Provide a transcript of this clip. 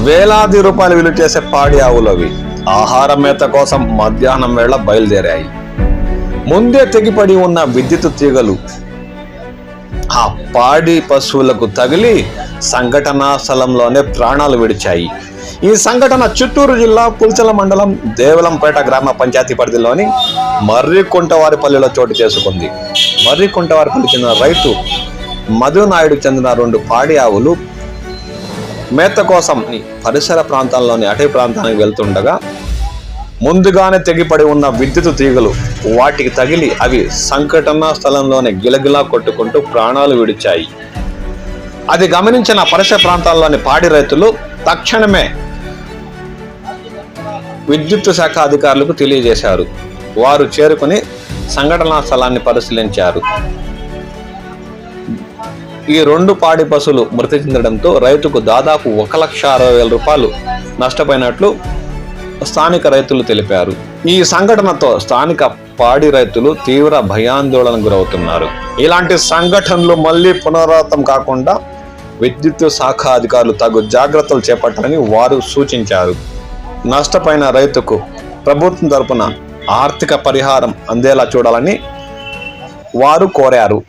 వేలాది రూపాయలు విలువ చేసే పాడి ఆవులు అవి ఆహార మేత కోసం మధ్యాహ్నం వేళ బయలుదేరాయి. ముందే తెగిపడి ఉన్న విద్యుత్ తీగలు ఆ పాడి పశువులకు తగిలి సంఘటనా స్థలంలోనే ప్రాణాలు విడిచాయి. ఈ సంఘటన చిత్తూరు జిల్లా పుల్చల మండలం దేవలంపేట గ్రామ పంచాయతీ పరిధిలోని మర్రికుంటవారిపల్లిలో చోటు చేసుకుంది. మర్రికుంటవారిపల్లి చెందిన రైతు మధునాయుడుకు చెందిన 2 పాడి ఆవులు మేత కోసం పరిసర ప్రాంతాల్లోని అటవీ ప్రాంతానికి వెళ్తుండగా ముందుగానే తెగిపడి ఉన్న విద్యుత్ తీగలు వాటికి తగిలి అవి సంఘటనా స్థలంలోనే గిలగిలా కొట్టుకుంటూ ప్రాణాలు విడిచాయి. అది గమనించిన పరిసర ప్రాంతాల్లోని పాడి రైతులు తక్షణమే విద్యుత్ శాఖ అధికారులకు తెలియజేశారు. వారు చేరుకుని సంఘటనా స్థలాన్ని పరిశీలించారు. ఈ 2 పాడి పశువులు మృతి చెందడంతో రైతుకు దాదాపు 1,60,000 రూపాయలు నష్టపోయినట్లు స్థానిక రైతులు తెలిపారు. ఈ సంఘటనతో స్థానిక పాడి రైతులు తీవ్ర భయాందోళనకు గురవుతున్నారు. ఇలాంటి సంఘటనలు మళ్లీ పునరావృతం కాకుండా విద్యుత్ శాఖ అధికారులు తగు జాగ్రత్తలు చేపట్టాలని వారు సూచించారు. నష్టపోయిన రైతుకు ప్రభుత్వం తరపున ఆర్థిక పరిహారం అందేలా చూడాలని వారు కోరారు.